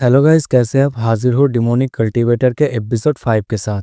Hello guys, कैसे हैं आप? हाजिर हो डिमोनिक कल्टीवेटर के एपिसोड 5 के साथ।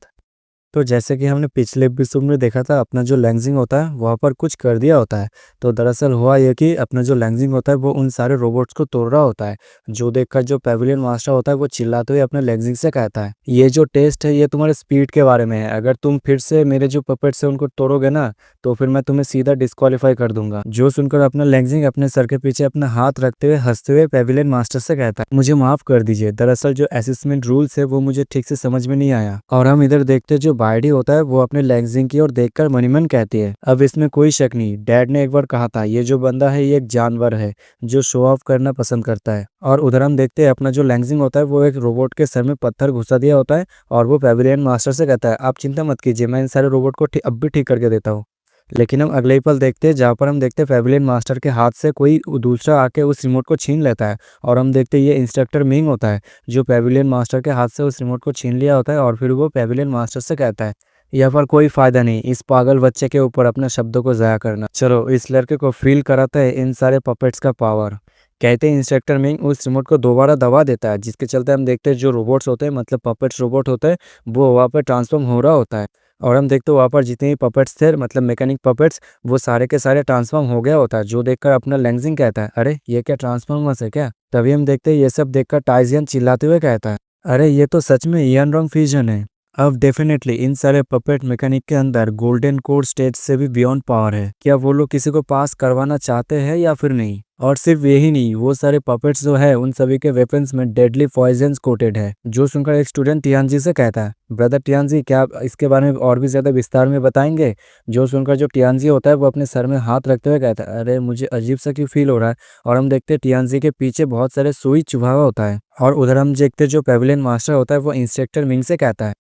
तो जैसे कि हमने पिछले एपिसोड में देखा था, अपना जो लैंगजिंग होता है वहाँ पर कुछ कर दिया होता है। तो दरअसल हुआ ये कि अपना जो लैंगजिंग होता है वो उन सारे रोबोट्स को तोड़ रहा होता है। जो देखकर जो पेविलियन मास्टर होता है वो चिल्लाते हुए अपने लैंगजिंग से कहता है, ये जो टेस्ट है ये तुम्हारे स्पीड के बारे में है। अगर तुम फिर से मेरे जो पपेट्स है उनको तोड़ोगे ना, तो फिर मैं तुम्हें सीधा डिस्क्वालीफाई कर दूंगा। जो सुनकर अपना लैंगजिंग अपने सर के पीछे अपना हाथ रखते हुए हंसते हुए पेविलियन मास्टर से कहता है, मुझे माफ कर दीजिए, दरअसल जो असेसमेंट रूल्स है वो मुझे ठीक से समझ में नहीं आया। और हम इधर देखते जो बायडी होता है वो अपने लैंगजिंग की ओर देखकर मनीमन कहती है, अब इसमें कोई शक नहीं, डैड ने एक बार कहा था ये जो बंदा है ये एक जानवर है जो शो ऑफ करना पसंद करता है। और उधर हम देखते हैं अपना जो लैंगजिंग होता है वो एक रोबोट के सर में पत्थर घुसा दिया होता है और वो पेविलियन मास्टर से कहता है, आप चिंता मत कीजिए, मैं इन सारे रोबोट को अब भी ठीक करके देता हूँ। लेकिन हम अगले ही पल देखते हैं जहाँ पर हम देखते हैं पेविलियन मास्टर के हाथ से कोई दूसरा आके उस रिमोट को छीन लेता है। और हम देखते हैं ये इंस्ट्रक्टर मिंग होता है जो पेविलियन मास्टर के हाथ से उस रिमोट को छीन लिया होता है। और फिर वो पेविलियन मास्टर से कहता है, यहाँ पर कोई फायदा नहीं इस पागल बच्चे के ऊपर अपने शब्दों को ज़ाया करना, चलो इस लड़के को फील कराता है इन सारे पपेट्स का पावर। कहते हैं इंस्ट्रक्टर मिंग उस रिमोट को दोबारा दबा देता है, जिसके चलते हम देखते हैं जो रोबोट्स होते हैं मतलब पपेट्स रोबोट होते हैं वो वहाँ पर ट्रांसफॉर्म हो रहा होता है। और हम देखते हैं वहाँ पर जितने भी पपेट्स थे मतलब मैकेनिक पपेट्स वो सारे के सारे ट्रांसफॉर्म हो गया होता है। जो देखकर अपना लैंगजिंग कहता है, अरे ये क्या ट्रांसफॉर्मर्स है क्या? तभी हम देखते हैं ये सब देखकर टाइजियन चिल्लाते हुए कहता है, अरे ये तो सच में इयन रॉन्ग फ्यूजन है। अब डेफिनेटली इन सारे पपेट मैकेनिक के अंदर गोल्डन कोर स्टेज से भी बियॉन्ड पावर है। क्या वो लोग किसी को पास करवाना चाहते हैं या फिर नहीं? और सिर्फ यही नहीं, वो सारे पपेट्स जो है उन सभी के वेपन्स में डेडली पॉइजन्स कोटेड है। जो सुनकर एक स्टूडेंट टियानजी से कहता है, ब्रदर टियानजी क्या आप इसके बारे में और भी ज्यादा विस्तार में बताएंगे? जो सुनकर जो टियानजी होता है वो अपने सर में हाथ रखते हुए कहता है, अरे मुझे अजीब सा क्यों फील हो रहा है। और हम देखते हैं टियानजी के पीछे बहुत सारे सुई चुभा हुआ होता है। और उधर हम देखते जो पेविलियन मास्टर होता है वो इंस्ट्रक्टर मिंग से कहता है,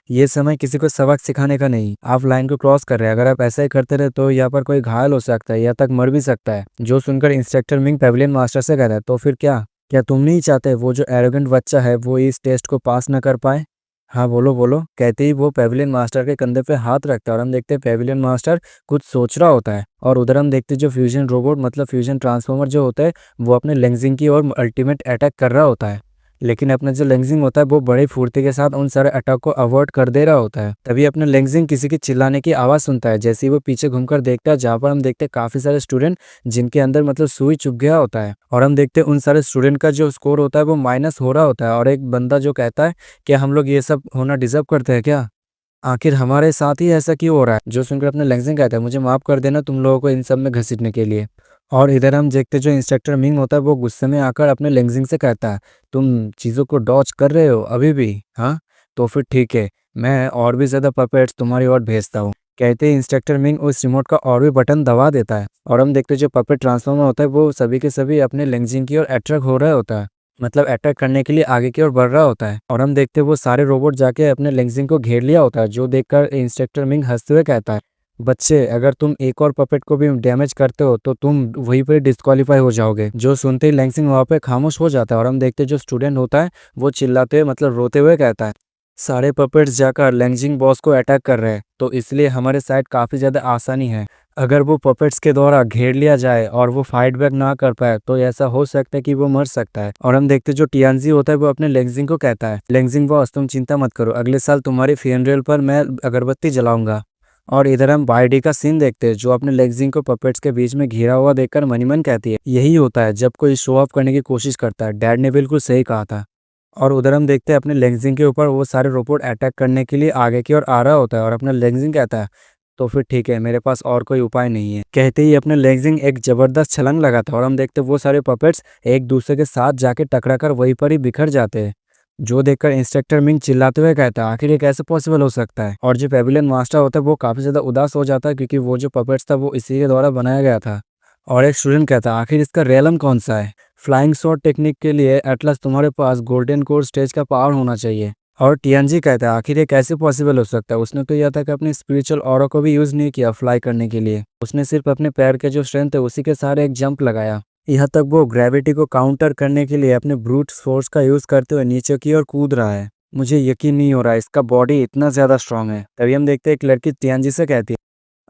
ये समय किसी को सबक सिखाने का नहीं, आप लाइन को क्रॉस कर रहे हैं, अगर आप ऐसा ही करते रहे तो यहाँ पर कोई घायल हो सकता है या तक मर भी सकता है। जो सुनकर इंस्ट्रक्टर मिंग पेविलियन मास्टर से कहता है, तो फिर क्या क्या तुम नहीं चाहते वो जो एरोगेंट बच्चा है वो इस टेस्ट को पास न कर पाए? हाँ बोलो बोलो, कहते ही वो पेविलियन मास्टर के कंधे पे हाथ रखता है। और हम देखते हैं पेविलियन मास्टर कुछ सोच रहा होता है। और उधर हम देखते हैं जो फ्यूजन रोबोट मतलब फ्यूजन ट्रांसफॉर्मर जो होता है वो अपने लेंजिंग की ओर अल्टीमेट अटैक कर रहा होता है। लेकिन अपना जो लेंजिंग होता है वो बड़ी फुर्ती के साथ उन सारे अटैक को अवॉइड कर दे रहा होता है। तभी अपना लेंजिंग किसी की चिल्लाने की आवाज़ सुनता है। जैसे ही वो पीछे घूमकर देखता है जहाँ पर हम देखते हैं काफ़ी सारे स्टूडेंट जिनके अंदर मतलब सुई चुभ गया होता है। और हम देखते हैं उन सारे स्टूडेंट का जो स्कोर होता है वो माइनस हो रहा होता है। और एक बंदा जो कहता है कि हम लोग ये सब होना डिजर्व करते हैं क्या? आखिर हमारे साथ ही ऐसा क्यों हो रहा है? जो सुनकर अपने लेंजिंग कहता है, मुझे माफ कर देना तुम लोगों को इन सब में घसीटने के लिए। और इधर हम देखते जो इंस्ट्रक्टर मिंग होता है वो गुस्से में आकर अपने लेंजिंग से कहता है, तुम चीज़ों को डॉज कर रहे हो अभी भी? हाँ तो फिर ठीक है, मैं और भी ज़्यादा पपेट्स तुम्हारी ओर भेजता हूँ। कहते ही इंस्ट्रक्टर मिंग उस रिमोट का और भी बटन दबा देता है। और हम देखते जो पपेट ट्रांसफॉर्मर होता है वो सभी के सभी अपने लेंजिंग की ओर अट्रैक्ट हो रहा होता है, मतलब अटैक करने के लिए आगे की ओर बढ़ रहा होता है। और हम देखते हैं वो सारे रोबोट जाके अपने लेंजिंग को घेर लिया होता है। जो देखकर इंस्ट्रक्टर मिंग हंसते हुए कहता है, बच्चे अगर तुम एक और पपेट को भी डैमेज करते हो तो तुम वहीं पर डिस्क्वालीफाई हो जाओगे। जो सुनते ही लेंजिंग वहाँ पे खामोश हो जाता है। और हम देखते हैं जो स्टूडेंट होता है वो चिल्लाते हुए मतलब रोते हुए कहता है, सारे पपेट्स जाकर लेंजिंग बॉस को अटैक कर रहे हैं तो इसलिए हमारे साइड काफ़ी ज़्यादा आसानी है। अगर वो पपेट्स के द्वारा घेर लिया जाए और वो फाइट बैक ना कर पाए तो ऐसा हो सकता है कि वो मर सकता है। और हम देखते जो टियानजी होता है वो अपने लेंजिंग को कहता है, लेंजिंग बॉस तुम चिंता मत करो, अगले साल तुम्हारी फ्यूनरल पर मैं अगरबत्ती जलाऊंगा। और इधर हम बायडी का सीन देखते हैं जो अपने लेंजिंग को पपेट्स के बीच में घिरा हुआ देखकर मनीमन कहती है, यही होता है जब कोई शो ऑफ करने की कोशिश करता है, डैड ने बिल्कुल सही कहा था। और उधर हम देखते हैं अपने लेंजिंग के ऊपर वो सारे रोबोट अटैक करने के लिए आगे की ओर आ रहा होता है। और अपना लेंजिंग कहता है, तो फिर ठीक है, मेरे पास और कोई उपाय नहीं है। कहते ही अपने लेंजिंग एक जबरदस्त छलांग लगाता है। और हम देखते हैं वो सारे पपेट्स एक दूसरे के साथ जाके टकराकर वहीं पर ही बिखर जाते हैं। जो देखकर इंस्ट्रक्टर मिंग चिल्लाते हुए कहता है, आखिर ये कैसे पॉसिबल हो सकता है? और जो पेविलियन मास्टर होता है वो काफी ज्यादा उदास हो जाता है क्योंकि वो जो पपेट्स था वो इसी के द्वारा बनाया गया था। और एक स्टूडेंट कहता है, आखिर इसका रेलम कौन सा है? फ्लाइंग शॉट टेक्निक के लिए एटलस तुम्हारे पास गोल्डन कोर स्टेज का पावर होना चाहिए। और टीएनजी कहता है, आखिर ये कैसे पॉसिबल हो सकता है? उसने तो यह था कि अपनी स्पिरिचुअल ऑरा को भी यूज नहीं किया फ्लाई करने के लिए, उसने सिर्फ अपने पैर के जो स्ट्रेंथ है उसी के सहारे एक जंप लगाया। यहाँ तक वो ग्रेविटी को काउंटर करने के लिए अपने ब्रूट फोर्स का यूज करते हुए नीचे की ओर कूद रहा है। मुझे यकीन नहीं हो रहा है इसका बॉडी इतना ज्यादा स्ट्रांग है। तभी हम देखते हैं एक लड़की टीएनजी से कहती है,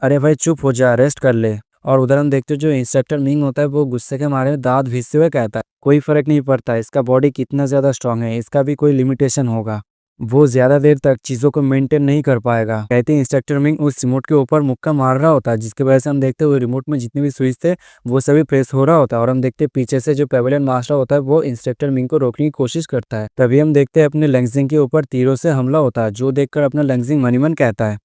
अरे भाई चुप हो जा, रेस्ट कर ले। और उधर हम देखते हैं जो इंस्ट्रक्टर मिंग होता है वो गुस्से के मारे दांत भींचते हुए कहता है, कोई फर्क नहीं पड़ता इसका बॉडी कितना ज्यादा स्ट्रांग है, इसका भी कोई लिमिटेशन होगा, वो ज्यादा देर तक चीजों को मेंटेन नहीं कर पाएगा। कहते हैं इंस्ट्रक्टर मिंग उस रिमोट के ऊपर मुक्का मार रहा होता है, जिसकी वजह से हम देखते हैं वो रिमोट में जितने भी स्विच थे वो सभी प्रेस हो रहा होता है। और हम देखते हैं पीछे से जो पेवेलियन मास्टर होता है वो इंस्ट्रक्टर मिंग को रोकने की कोशिश करता है। तभी हम देखते हैं अपने लेंगजिंग के ऊपर तीरों से हमला होता है, जो देखकर अपना लेंगजिंग मन ही मन कहता है,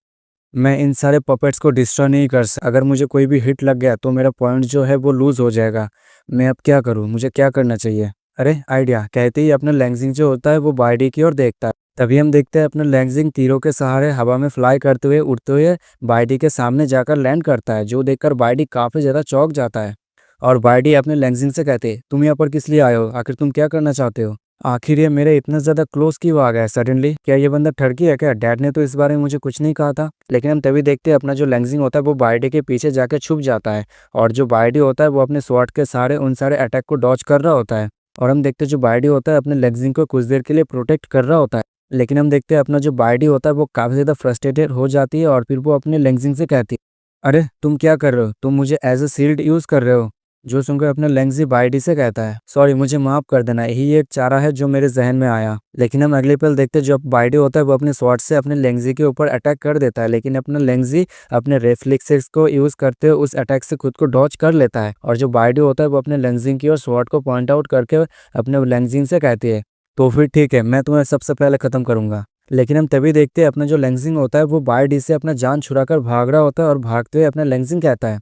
मैं इन सारे पपेट्स को डिस्ट्रॉय नहीं कर सकता, अगर मुझे कोई भी हिट लग गया तो मेरा पॉइंट जो है वो लूज हो जाएगा, मैं अब क्या करूँ, मुझे क्या करना चाहिए। अरे आइडिया, कहते ही अपना लेंगजिंग जो होता है वो बाइडी की ओर देखता है। तभी हम देखते हैं अपना लेंगजिंग तीरों के सहारे हवा में फ्लाई करते हुए उड़ते हुए बाइडी के सामने जाकर लैंड करता है, जो देखकर बाइडी काफी ज्यादा चौंक जाता है। और बाइडी अपने लेंगजिंग से कहते, तुम यहाँ पर किस लिए आए हो, आखिर तुम क्या करना चाहते हो, आखिर ये मेरे इतना ज्यादा क्लोज क्यों आ गया सडनली, क्या ये बंदा ठरकी है क्या, डैड ने तो इस बारे में मुझे कुछ नहीं कहा था। लेकिन हम तभी देखते हैं अपना जो लेंगजिंग होता है वो बाइडी के पीछे जाकर छुप जाता है, और जो बाइडी होता है वो अपने स्वॉर्ड के सहारे उन सारे अटैक को डॉज कर रहा होता है। और हम देखते हैं जो बाइडी होता है अपने लेंगजिंग को कुछ देर के लिए प्रोटेक्ट कर रहा होता है। लेकिन हम देखते हैं अपना जो बाइडी होता है वो काफी ज्यादा फ्रस्ट्रेटेड हो जाती है, और फिर वो अपने लेंगजिंग से कहती है, अरे तुम क्या कर रहे हो, तुम मुझे एज अ शील्ड यूज कर रहे हो। जो सुनकर अपना लेंगजी बाइडी से कहता है, सॉरी मुझे माफ कर देना, यही एक चारा है जो मेरे जहन में आया। लेकिन हम अगले पल देखते जो बाइडी होता है वो अपने स्वॉर्ड से अपने लेंगजी के ऊपर अटैक कर देता है, लेकिन अपना लेंगजी अपने रेफ्लेक्सेस को यूज करते हुए उस अटैक से खुद को डॉज कर लेता है। और जो बाइडी होता है वो अपने लेंगजिंग की और स्वॉर्ड को पॉइंट आउट करके अपने लेंगजिंग से कहती है, तो फिर ठीक है, मैं तुम्हें सबसे पहले खत्म करूंगा। लेकिन हम तभी देखते हैं अपना जो लेंगजिंग होता है वो बाइडी से अपना जान छुड़ाकर भाग रहा होता है, और भागते हुए अपना लेंगजिंग कहता है,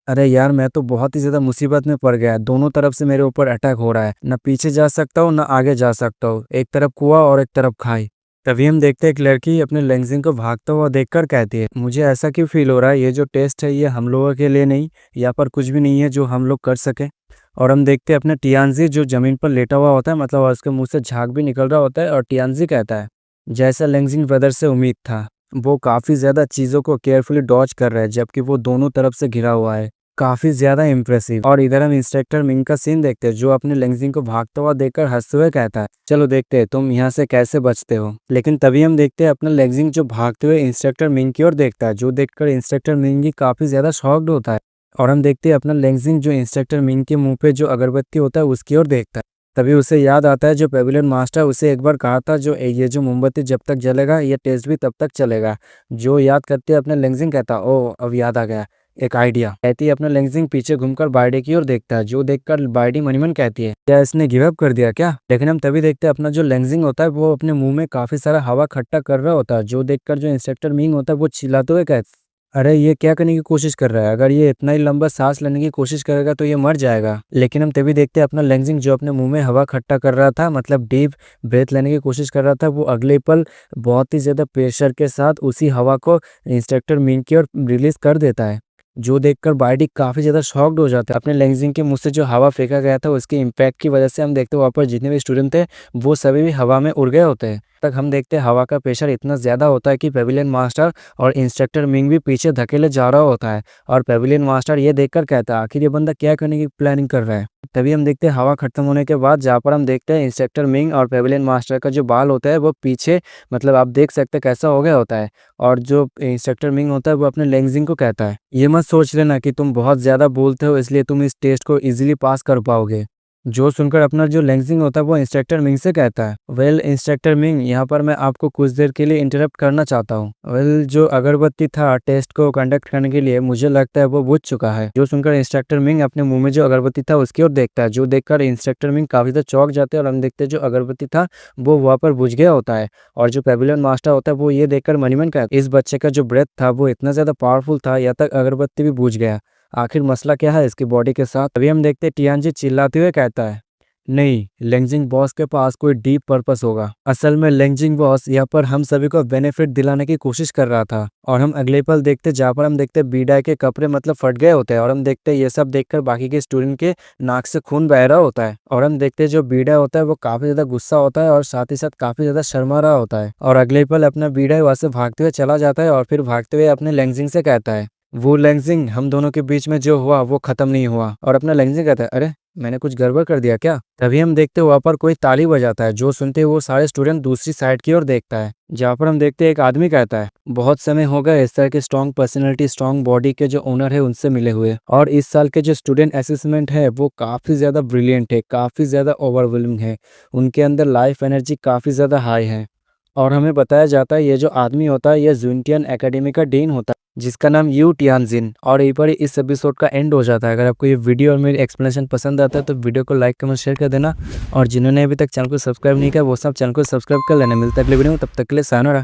अरे यार मैं तो बहुत ही ज्यादा मुसीबत में पड़ गया, दोनों तरफ से मेरे ऊपर अटैक हो रहा है, ना पीछे जा सकता हूँ ना आगे जा सकता हूँ, एक तरफ कुआं और एक तरफ खाई। तभी हम देखते हैं एक लड़की अपने लेंगजिंग को भागता हुआ देखकर कहती है, मुझे ऐसा क्यों फील हो रहा है, ये जो टेस्ट है ये हम लोगों के लिए नहीं, यहाँ पर कुछ भी नहीं है जो हम लोग कर सके। और हम देखते हैं अपने टियानजी जो जमीन पर लेटा हुआ होता है, मतलब उसके मुंह से झाग भी निकल रहा होता है, और टियानजी कहता है, जैसा लेंगजिंग ब्रदर से उम्मीद था, वो काफी ज्यादा चीजों को केयरफुली डॉज कर रहा है जबकि वो दोनों तरफ से घिरा हुआ है, काफी ज्यादा इम्प्रेसिव। और इधर हम इंस्ट्रक्टर मिंग का सीन देखते हैं, जो अपने लेंगजिंग को भागता हुआ देखकर हंसते हुए कहता है, चलो देखते हैं तुम यहाँ से कैसे बचते हो। लेकिन तभी हम देखते हैं अपना लेंगजिंग जो भागते हुए इंस्ट्रक्टर मिंग की ओर देखता है, जो देखकर इंस्ट्रक्टर मिंग भी काफी ज्यादा शॉक्ड होता है। और हम देखते हैं अपना लेंगजिंग जो इंस्ट्रक्टर मिंग के मुंह पे जो अगरबत्ती होता है उसकी ओर देखता है। तभी उसे याद आता है जो पेविलियन मास्टर उसे एक बार कहा था, जो ये जो मोमबत्ती जब तक जलेगा ये टेस्ट भी तब तक चलेगा। जो याद करते अपने लेंगजिंग कहता, ओ अब याद आ गया एक आइडिया। कहती है अपना लेंगजिंग पीछे घूमकर बाइडी की ओर देखता है, जो देखकर बाइडी मनी मन कहती है, क्या इसने गिव अप कर दिया क्या। लेकिन हम तभी देखते हैं अपना जो लेंगजिंग होता है वो अपने मुंह में काफी सारा हवा खट्टा कर रहा होता है, जो देखकर जो इंस्ट्रक्टर मिंग होता है वो चिल्लाते हुए कहता, अरे ये क्या करने की कोशिश कर रहा है, अगर ये इतना ही लंबा सांस लेने की कोशिश करेगा तो ये मर जाएगा। लेकिन हम तभी देखते हैं अपना लेंगजिंग जो अपने मुंह में हवा खट्टा कर रहा था, मतलब डीप ब्रेथ लेने की कोशिश कर रहा था, वो अगले पल बहुत ही ज्यादा प्रेशर के साथ उसी हवा को इंस्ट्रक्टर मिंग की ओर रिलीज कर देता है, जो देखकर बाइडी काफी ज्यादा शॉक्ड हो जाता है। अपने लेंगजिंग के मुंह से जो हवा फेंका गया था उसके इम्पैक्ट की वजह से हम देखते हैं वहाँ पर जितने भी स्टूडेंट थे वो सभी भी हवा में उड़ गए होते हैं। तक हम देखते हैं हवा का प्रेशर इतना ज्यादा होता है कि पेविलियन मास्टर और इंस्ट्रक्टर मिंग भी पीछे धकेले जा रहा होता है, और पेविलियन मास्टर ये देखकर कहता है, आखिर ये बंदा क्या करने की प्लानिंग कर रहा है। तभी हम देखते हैं हवा खत्म होने के बाद जहाँ पर हम देखते हैं इंस्ट्रक्टर मिंग और पेविलियन मास्टर का जो बाल होता है वो पीछे, मतलब आप देख सकते हैं कैसा हो गया होता है। और जो इंस्ट्रक्टर मिंग होता है वो अपने लेंगजिंग को कहता है, ये मत सोच लेना कि तुम बहुत ज्यादा बोलते हो इसलिए तुम इस टेस्ट को इजीली पास कर पाओगे। जो सुनकर अपना जो लेंगजिंग होता है वो इंस्ट्रक्टर मिंग से कहता है, वेल इंस्ट्रक्टर मिंग, यहाँ पर मैं आपको कुछ देर के लिए इंटरप्ट करना चाहता हूँ। वेल जो अगरबत्ती था टेस्ट को कंडक्ट करने के लिए मुझे लगता है वो बुझ चुका है। जो सुनकर इंस्ट्रक्टर मिंग अपने मुंह में जो अगरबत्ती था उसकी ओर देखता है, जो देखकर इंस्ट्रक्टर मिंग काफी ज्यादा चौंक जाते हैं, और हम देखते हैं जो अगरबत्ती था वो वहाँ पर बुझ गया होता है। और जो पेविलियन मास्टर होता है वो ये देखकर मनी मन कहता है, इस बच्चे का जो ब्रेथ था वो इतना ज्यादा पावरफुल था, यहाँ तक अगरबत्ती भी बुझ गया, आखिर मसला क्या है इसकी बॉडी के साथ। अभी हम देखते हैं टियानजी चिल्लाते हुए कहता है, नहीं, लेंगजिंग बॉस के पास कोई डीप पर्पस होगा। असल में लेंगजिंग बॉस यहाँ पर हम सभी को बेनिफिट दिलाने की कोशिश कर रहा था। और हम अगले पल देखते जहाँ पर हम देखते बीडाई के कपड़े मतलब फट गए होते हैं, और हम देखते ये सब देखकर बाकी के स्टूडेंट के नाक से खून बह रहा होता है। और हम देखते जो बीडाई होता है वो काफी ज्यादा गुस्सा होता है और साथ ही साथ काफी ज्यादा शर्मा रहा होता है। और अगले पल अपना बीडाई वहां से भागते हुए चला जाता है, और फिर भागते हुए अपने लेंगजिंग से कहता है, वो लेंगजिंग हम दोनों के बीच में जो हुआ वो खत्म नहीं हुआ। और अपना लेंगजिंग कहता है, अरे मैंने कुछ गड़बड़ कर दिया क्या? तभी हम देखते वहाँ पर कोई ताली बजाता है, जो सुनते वो सारे स्टूडेंट दूसरी साइड की ओर देखता है, जहाँ पर हम देखते एक आदमी कहता है, बहुत समय हो गया इस तरह के स्ट्रॉन्ग पर्सनैलिटी, स्ट्रॉन्ग बॉडी के जो ओनर है उनसे मिले हुए, और इस साल के जो स्टूडेंट असेसमेंट है वो काफ़ी ज़्यादा ब्रिलियंट है, काफ़ी ज़्यादा ओवरवेलमिंग है, उनके अंदर लाइफ एनर्जी काफ़ी ज़्यादा हाई है। और हमें बताया जाता है ये जो आदमी होता है ये जुनटियन एकेडमी का डीन होता है, जिसका नाम यू टियानजिन। और यहीं पर इस एपिसोड का एंड हो जाता है। अगर आपको ये वीडियो और मेरी एक्सप्लेनेशन पसंद आता है तो वीडियो को लाइक कमेंट शेयर कर देना, और जिन्होंने अभी तक चैनल को सब्सक्राइब नहीं किया वो सब चैनल को सब्सक्राइब कर लेना। मिलता है अगले वीडियो में, तब तक के लिए सायोनारा।